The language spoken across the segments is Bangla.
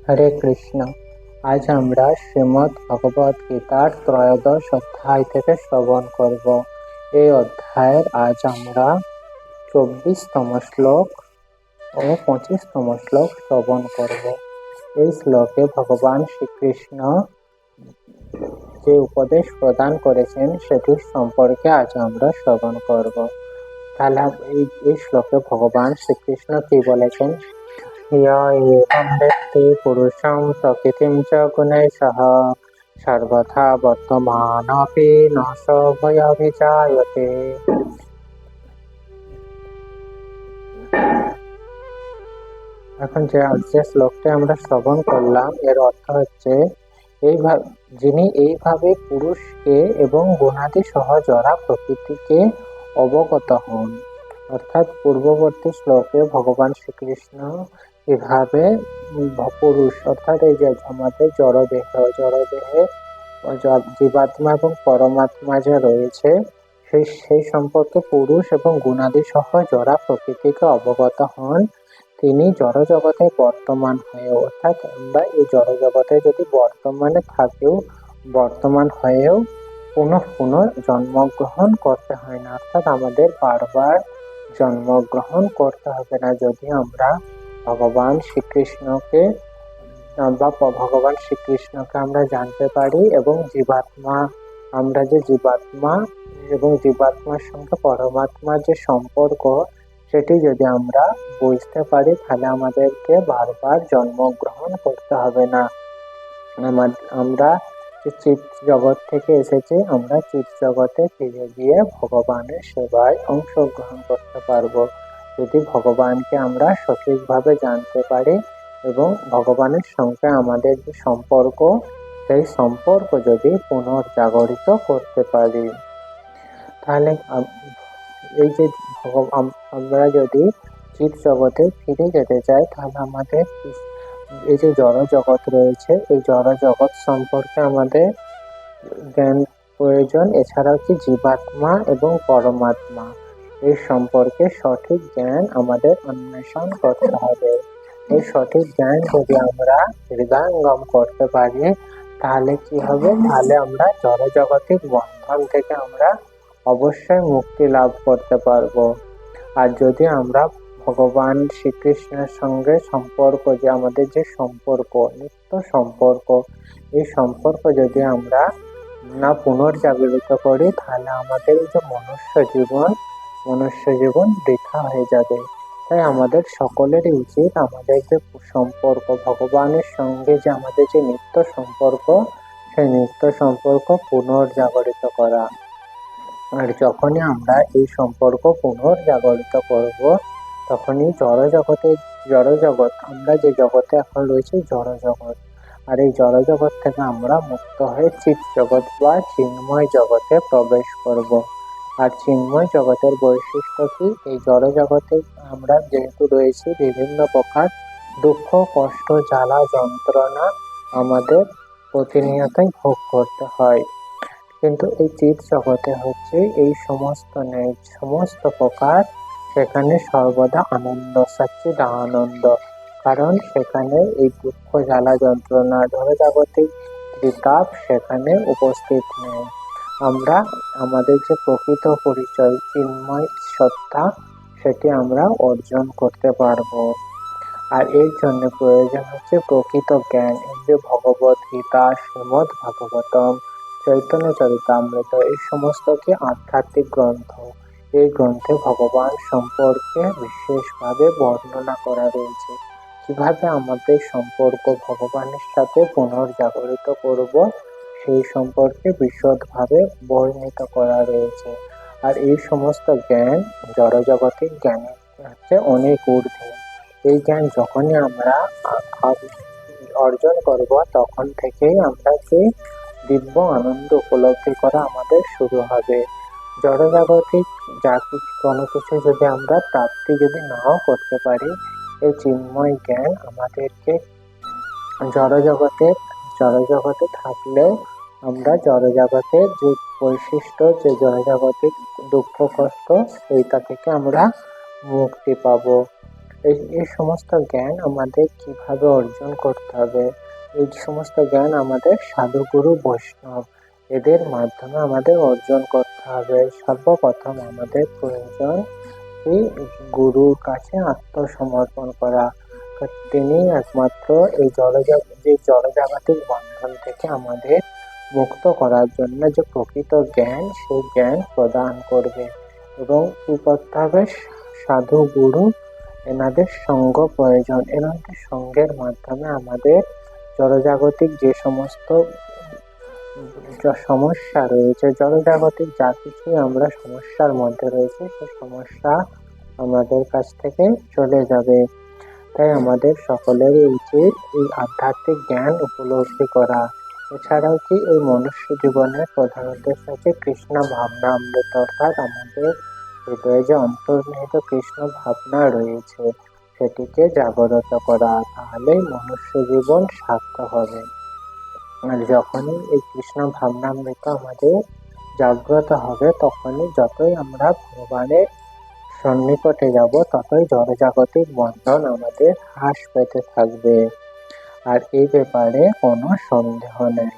হরে কৃষ্ণ। আজ আমরা শ্রীমদ্ ভগবদ গীতার ত্রয়োদশ অধ্যায় থেকে শ্রবণ করব। এই অধ্যায়ের আজ আমরা 24তম শ্লোক ও 25তম শ্লোক শ্রবণ করব। এই শ্লোকে ভগবান শ্রীকৃষ্ণ যে উপদেশ প্রদান করেছেন সেটির সম্পর্কে আজ আমরা শ্রবণ করব। তাহলে এই শ্লোকে ভগবান শ্রীকৃষ্ণ কি বলেছেন? এবং ব্যক্তি পুরুষং প্রকৃতিং চ গুণৈঃ সহ সর্বথা বর্তমানপি ন স ভয়াভিজায়তে। এখন যে শ্লোকটি আমরা শ্রবণ করলাম এর অর্থ হচ্ছে যিনি এইভাবে পুরুষকে এবং গুণাদি সহ জড়া প্রকৃতিকে অবগত হন। অর্থাৎ পূর্ববর্তী শ্লোকে ভগবান শ্রীকৃষ্ণ এভাবে পুরুষ অর্থাৎ এই যে আমাদের জড়দেহে জীবাত্মা এবং পরমাত্মা যে রয়েছে সেই সম্পর্কে পুরুষ এবং গুণাদি সহ জড়া প্রকৃতিকে অবগত হন। তিনি জড় জগতে বর্তমান হয়েও, অর্থাৎ আমরা এই জড় জগতে যদি বর্তমানে থাকেও বর্তমান হয়েও পুনঃ জন্মগ্রহণ করতে হয় না। অর্থাৎ আমাদের বারবার জন্মগ্রহণ করতে হবে না যদি আমরা ভগবান শ্রীকৃষ্ণকে আমরা জানতে পারি এবং আমরা যে জীবাত্মা এবং জীবাত্মার সঙ্গে পরমাত্মার যে সম্পর্ক সেটি যদি আমরা বুঝতে পারি তাহলে আমাদেরকে বারবার জন্মগ্রহণ করতে হবে না। আমরা চিৎ জগৎ থেকে এসেছি, আমরা চিৎ জগতে ফিরে গিয়ে ভগবানের সেবায় অংশগ্রহণ করতে পারবো যদি ভগবানকে আমরা সঠিকভাবে জানতে পারি এবং ভগবানের সঙ্গে আমাদের যে সম্পর্ক সেই সম্পর্ক যদি পুনর্জাগরিত করতে পারি। তাহলে এই যে আমরা যদি চিৎ জগতে ফিরে যেতে চাই তাহলে আমাদের এই যে জড় জগৎ রয়েছে এই জড় জগৎ সম্পর্কে আমাদের জ্ঞান প্রয়োজন। এছাড়াও কি জীবাত্মা এবং পরমাত্মা এই সম্পর্কে সঠিক জ্ঞান আমাদের অন্বেষণ করতে হবে। এই সঠিক জ্ঞান যদি আমরা হৃদয়ঙ্গম করতে পারি তাহলে কি হবে? তাহলে আমরা জড় জগতিক বন্ধন থেকে আমরা অবশ্যই মুক্তি লাভ করতে পারবো। আর যদি আমরা ভগবান শ্রীকৃষ্ণের সঙ্গে সম্পর্ক, যে আমাদের যে সম্পর্ক নিত্য সম্পর্ক, এই সম্পর্ক যদি আমরা না পুনর্জাগরিত করি তাহলে আমাদের যে মনুষ্য জীবন বৃথা হয়ে যাবে। তাই আমাদের সকলেরই উচিত আমাদের যে সম্পর্ক ভগবানের সঙ্গে, যে আমাদের যে নিত্য সম্পর্ক, সেই নিত্য সম্পর্ক পুনর্জাগরিত করা। আর যখনই আমরা এই সম্পর্ক পুনর্জাগরিত করব তখনই জড় জগৎ আমরা যে জগতে এখন রয়েছি জড় জগৎ, আর এই জড় জগৎ থেকে আমরা মুক্ত হয়ে চিৎ জগৎ বা চিন্ময় জগতে প্রবেশ করব। আর চিন্ময় জগতের বৈশিষ্ট্য কি? এই জড় জগতে আমরা যেহেতু রয়েছি বিভিন্ন প্রকার দুঃখ, কষ্ট, জ্বালা, যন্ত্রণা আমাদের প্রতিনিয়তই ভোগ করতে হয়। কিন্তু এই চিৎ জগতে হচ্ছে এই সমস্ত নেই, সমস্ত প্রকার সেখানে সর্বদা আনন্দ, সচ্চিদ আনন্দ। কারণ সেখানে এই দুঃখ, জ্বালা, যন্ত্রণা, জড়জাগতিক বিতাপ সেখানে উপস্থিত নেই। আমরা আমাদের যে প্রকৃত পরিচয় চিন্ময় সত্তা সেটি আমরা অর্জন করতে পারবো। আর এর জন্য প্রয়োজন হচ্ছে প্রকৃত জ্ঞান। এই যে ভগবদ গীতা, শ্রীমদ্ ভাগবতম, চৈতন্য চরিতামৃত এই সমস্ত কি আধ্যাত্মিক গ্রন্থ। এই গ্রন্থে ভগবান সম্পর্কে বিশেষভাবে বর্ণনা করা রয়েছে। কিভাবে আমাদের সম্পর্ক ভগবানের সাথে পুনর্জাগরিত করব সেই সম্পর্কে বিশদভাবে বর্ণিত করা রয়েছে। আর এই সমস্ত জ্ঞান জড়জাগতিক জ্ঞানের হচ্ছে অনেক ঊর্ধ্বে। এই জ্ঞান যখনই আমরা অর্জন করব তখন থেকেই আমরা যে দিব্য আনন্দ উপলব্ধি করা আমাদের শুরু হবে। জড়জাগতিক কোনো কিছু যদি আমরা প্রাপ্তি যদি নাও করতে পারি, এই চিন্ময় জ্ঞান আমাদেরকে জড়জগতে থাকলেও আমরা জড়জগতের যে বৈশিষ্ট্য, যে জড়জাগতিক দুঃখ কষ্ট সেইটা থেকে আমরা মুক্তি পাবো। এই সমস্ত জ্ঞান আমাদের কিভাবে অর্জন করতে হবে? এই সমস্ত জ্ঞান আমাদের সাধুগুরু বৈষ্ণব এদের মাধ্যমে আমাদের অর্জন করতে হবে। সর্বপ্রথম আমাদের প্রয়োজন এই গুরুর কাছে আত্মসমর্পণ করা। তিনি একমাত্র এই জড়জাগতিক বন্ধন থেকে আমাদের মুক্ত করার জন্য যে প্রকৃত জ্ঞান, সেই জ্ঞান প্রদান করবে। এবং কি করতে হবে? সাধু গুরু এনাদের সঙ্গ প্রয়োজন। এনাদের সঙ্গের মাধ্যমে আমাদের জড়জাগতিক যে সমস্ত সমস্যা রয়েছে, জড়জাগতিক যা কিছুই আমরা সমস্যার মধ্যে রয়েছে, সেই সমস্যা আমাদের কাছ থেকে চলে যাবে। তাই আমাদের সকলেরই উচিত এই আধ্যাত্মিক জ্ঞান উপলব্ধি করা। এছাড়াও কি এই মনুষ্য জীবনের প্রধান উদ্দেশ্য হচ্ছে কৃষ্ণ ভাবনামৃত, অর্থাৎ আমাদের হৃদয়ে যে অন্তর্নিহিত কৃষ্ণ ভাবনা রয়েছে সেটিকে জাগরত করা, তাহলেই মনুষ্য জীবন সার্থক হবে। আর যখনই এই কৃষ্ণ ভাবনামৃত আমাদের জাগ্রত হবে, তখনই যতই আমরা ভগবানের সন্নিকটে যাব, ততই জড়জাগতিক বন্ধন আমাদের হ্রাস পেতে থাকবে। আর এই ব্যাপারে কোনো সন্দেহ নেই।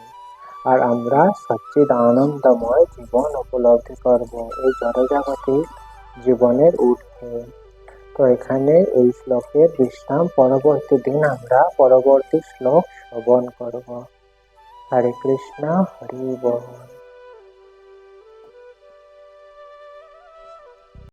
আর আমরা সচ্চিদানন্দময় জীবন উপলব্ধি করব এই জড়জাগতিক জীবনের ঊর্ধ্বে। তো এখানে এই শ্লোকের বিশ্রাম। পরবর্তী দিন আমরা পরবর্তী শ্লোক শ্রবণ করব। হরে কৃষ্ণ, হরি বল।